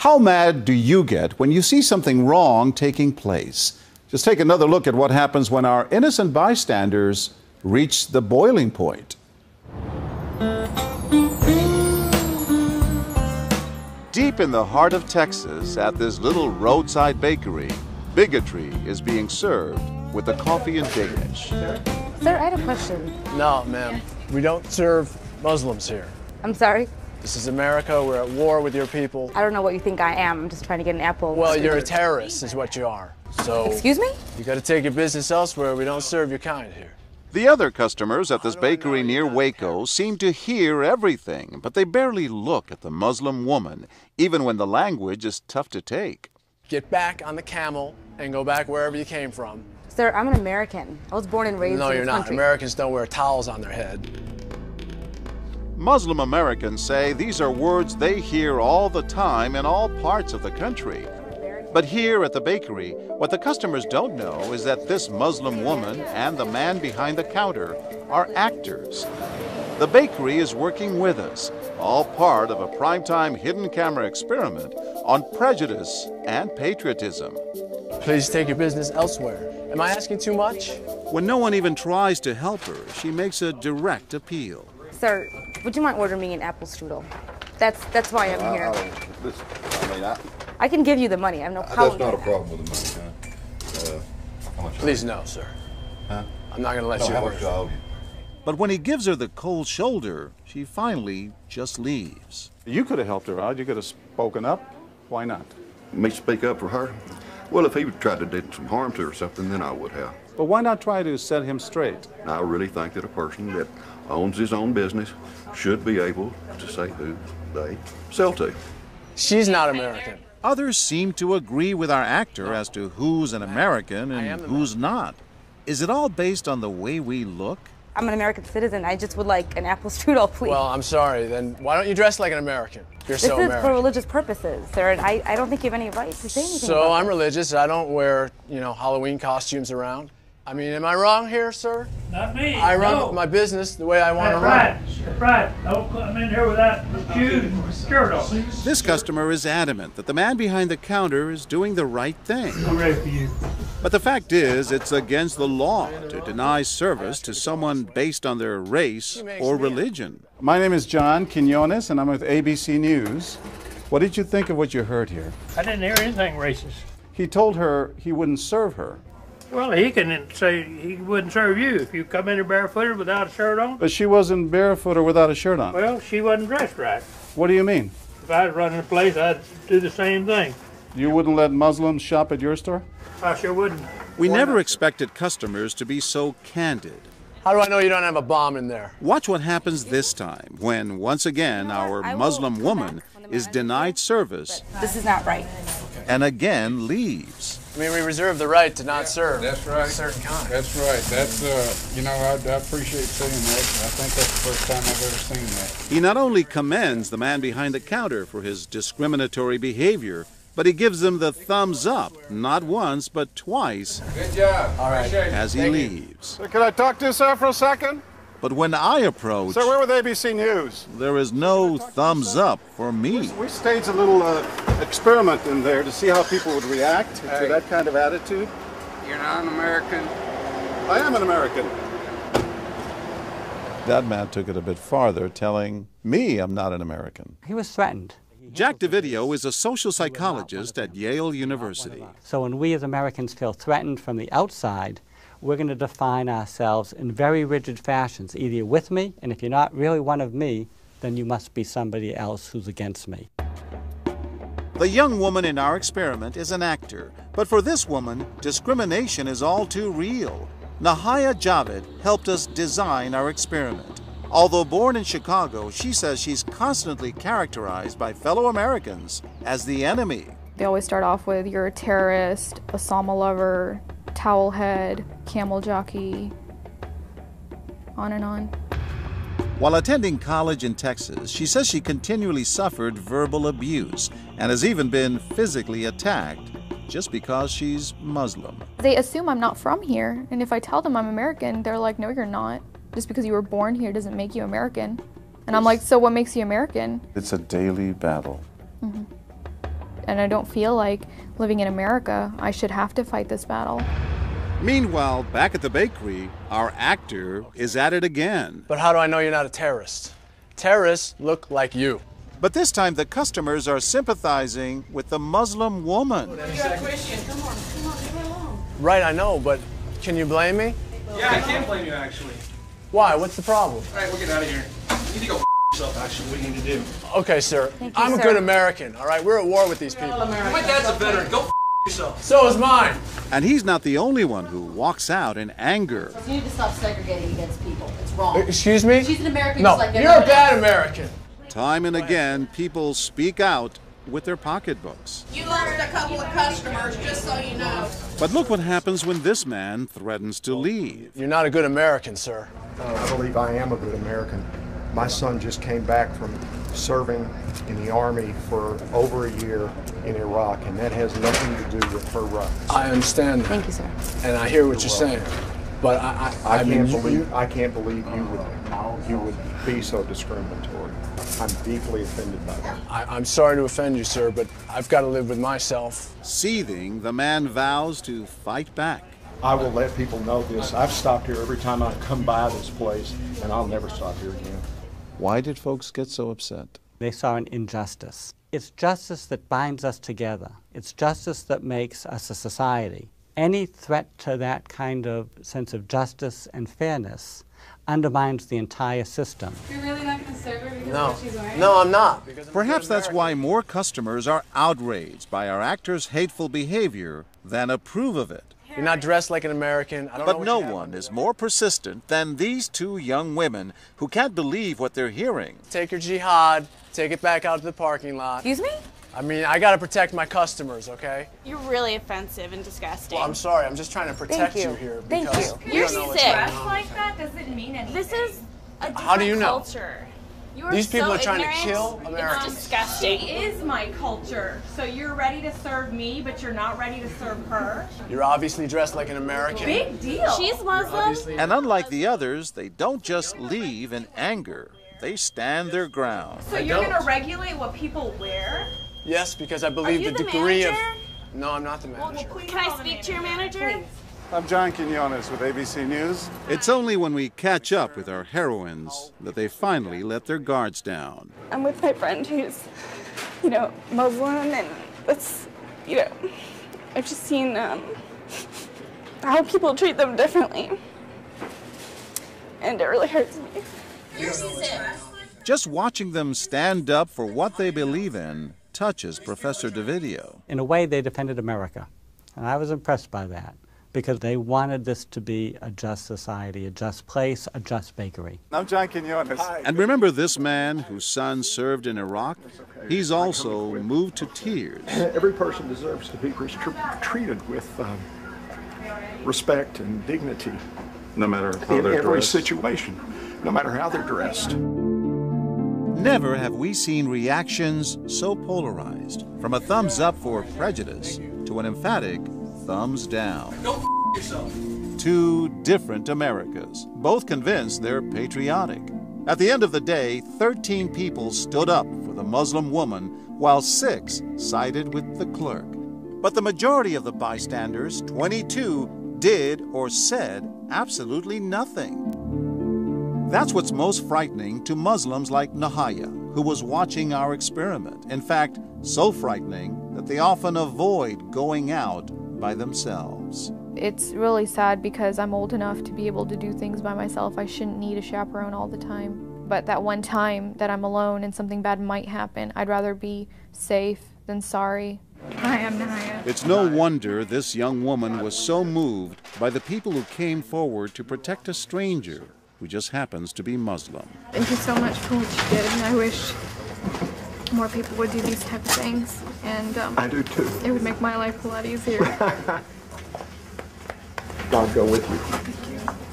How mad do you get when you see something wrong taking place? Just take another look at what happens when our innocent bystanders reach the boiling point. Deep in the heart of Texas, at this little roadside bakery, bigotry is being served with the coffee in Danish. Sir, I had a question. No, ma'am. We don't serve Muslims here. I'm sorry? This is America. We're at war with your people. I don't know what you think I am. I'm just trying to get an apple. Well, you're a terrorist is what you are. So, excuse me? You got to take your business elsewhere. We don't serve your kind here. The other customers at this bakery near Waco seem to hear everything, but they barely look at the Muslim woman, even when the language is tough to take. Get back on the camel and go back wherever you came from. Sir, I'm an American. I was born and raised in this country. No, you're not. Americans don't wear towels on their head. Muslim Americans say these are words they hear all the time in all parts of the country. But here at the bakery, what the customers don't know is that this Muslim woman and the man behind the counter are actors. The bakery is working with us, all part of a primetime hidden camera experiment on prejudice and patriotism. Please take your business elsewhere. Am I asking too much? When no one even tries to help her, she makes a direct appeal. Sir, would you mind ordering me an apple strudel? That's why I'm here. I can give you the money. I have no problem. That's not a problem with the money, huh? How much? Please no, sir. Huh? I'm not going to let you how order. much do I owe you? But when he gives her the cold shoulder, she finally just leaves. You could have helped her out. You could have spoken up. Why not? Me speak up for her? Well, if he would try to do some harm to her or something, then I would have. But why not try to set him straight? I really think that a person that owns his own business should be able to say who they sell to. She's not American. Others seem to agree with our actor as to who's an American and who's not. Is it all based on the way we look? I'm an American citizen. I just would like an apple strudel, please. Well, I'm sorry. Then why don't you dress like an American? You're so American. This is for religious purposes, sir, and I don't think you have any right to say anything So about I'm this. religious. I don't wear, Halloween costumes around. I mean, am I wrong here, sir? Not me. I run my business the way I want to run. That's right. Don't come in here without shoes and shirt on. This customer is adamant that the man behind the counter is doing the right thing. I'm ready for you. But the fact is, it's against the law to deny service to someone based on their race or religion. My name is John Quinones, and I'm with ABC News. What did you think of what you heard here? I didn't hear anything racist. He told her he wouldn't serve her. Well, he can say he wouldn't serve you if you come in here barefooted without a shirt on. But she wasn't barefoot or without a shirt on. Well, she wasn't dressed right. What do you mean? If I was running a place, I'd do the same thing. You wouldn't let Muslims shop at your store? I sure wouldn't. We never expected customers to be so candid. How do I know you don't have a bomb in there? Watch what happens this time when, once again, our Muslim woman is denied service. This is not right. And again leaves. I mean, we reserve the right to not serve. That's right. A certain kind. That's right. That's, I appreciate seeing that. I think that's the first time I've ever seen that. He not only commends the man behind the counter for his discriminatory behavior, but he gives him the thumbs up, not once, but twice. Good job. All right. As he leaves. Sir, can I talk to you, sir, for a second? But when I approach, Sir, we're with ABC News. there is no thumbs up for me. We staged a little experiment in there to see how people would react to that kind of attitude. You're not an American. I am an American. That man took it a bit farther, telling me I'm not an American. He was threatened. Jack DeVideo is a social psychologist at Yale University. So when we as Americans feel threatened from the outside, we're going to define ourselves in very rigid fashions. Either you're with me, and if you're not really one of me, then you must be somebody else who's against me. The young woman in our experiment is an actor, but for this woman, discrimination is all too real. Nahaya Javed helped us design our experiment. Although born in Chicago, she says she's constantly characterized by fellow Americans as the enemy. They always start off with, you're a terrorist, Osama lover, towel head, camel jockey, on and on. While attending college in Texas, she says she continually suffered verbal abuse and has even been physically attacked just because she's Muslim. They assume I'm not from here, and if I tell them I'm American, they're like, no, you're not. Just because you were born here doesn't make you American. And I'm like, so what makes you American? It's a daily battle. And I don't feel like living in America, I should have to fight this battle. Meanwhile, back at the bakery, our actor is at it again. But how do I know you're not a terrorist? Terrorists look like you. But this time the customers are sympathizing with the Muslim woman. You're a Christian. Come on, leave her alone. Right, I know, but can you blame me? Yeah, I can blame you, actually. Why? What's the problem? All right, we'll get out of here. You need to go yourself, actually. What do you need to do? Okay, sir. I'm a sir. good American, all right? We're at war with these people. My dad's a veteran. Go yourself. So is mine. And he's not the only one who walks out in anger. You need to stop segregating against people. It's wrong. Excuse me? She's an American No, just like you're a everyone bad else. American. Time and again, people speak out with their pocketbooks. You lost a couple of customers, just so you know. But look what happens when this man threatens to leave. You're not a good American, sir. I believe I am a good American. My son just came back from serving in the Army for over a year in Iraq, and that has nothing to do with her rights. I understand that. Thank you, sir. And I hear what you're saying. But I can't believe you would be so discriminatory. I'm deeply offended by that. I'm sorry to offend you, sir, but I've got to live with myself. Seething, the man vows to fight back. I will let people know this. I've stopped here every time I've come by this place, and I'll never stop here again. Why did folks get so upset? They saw an injustice. It's justice that binds us together. It's justice that makes us a society. Any threat to that kind of sense of justice and fairness undermines the entire system. You're really not going to serve her because No. of what she's wearing? No, I'm not. Perhaps that's why more customers are outraged by our actor's hateful behavior than approve of it. You're not dressed like an American. I don't know But what no you have one on. is more persistent than these two young women who can't believe what they're hearing. Take your jihad, take it back out to the parking lot. Excuse me? I mean, I got to protect my customers, okay? You're really offensive and disgusting. Well, I'm sorry. I'm just trying to protect you. you here. Thank because you. we You're don't know what's sick. going Dressed on. like that doesn't mean anything. This is a different How do you know? culture. You are These people so are trying ignorant. to kill It's Americans. disgusting. She is my culture. So you're ready to serve me, but you're not ready to serve her? You're obviously dressed like an American. Big deal. She's Muslim. And unlike the others, they don't just leave in anger. They stand their ground. So you're going to regulate what people wear? Yes, because I Are believe you the the degree manager? of... No, I'm not the manager. Can I speak to your manager? I'm John Quinones with ABC News. It's only when we catch up with our heroines that they finally let their guards down. I'm with my friend who's, Muslim, and that's, I've just seen how people treat them differently, and it really hurts me. Just watching them stand up for what they believe in touches Professor DeVideo. In a way, they defended America, and I was impressed by that, because they wanted this to be a just society, a just place, a just bakery. I'm John Quinones. And remember this man whose son served in Iraq? He's also moved to tears. Every person deserves to be treated with respect and dignity. No matter how In they're every dressed. situation, no matter how they're dressed. Never have we seen reactions so polarized, from a thumbs up for prejudice to an emphatic thumbs down. Go yourself. Two different Americas, both convinced they're patriotic. At the end of the day, 13 people stood up for the Muslim woman, while 6 sided with the clerk. But the majority of the bystanders, 22, did or said absolutely nothing. That's what's most frightening to Muslims like Nahaya, who was watching our experiment. In fact, so frightening that they often avoid going out by themselves. It's really sad because I'm old enough to be able to do things by myself. I shouldn't need a chaperone all the time. But that one time that I'm alone and something bad might happen, I'd rather be safe than sorry. Hi, I'm Nahaya. It's no wonder this young woman was so moved by the people who came forward to protect a stranger who just happens to be Muslim. Thank you so much for what you did, and I wish more people would do these type of things. And I do too. It would make my life a lot easier. God go with you. Thank you.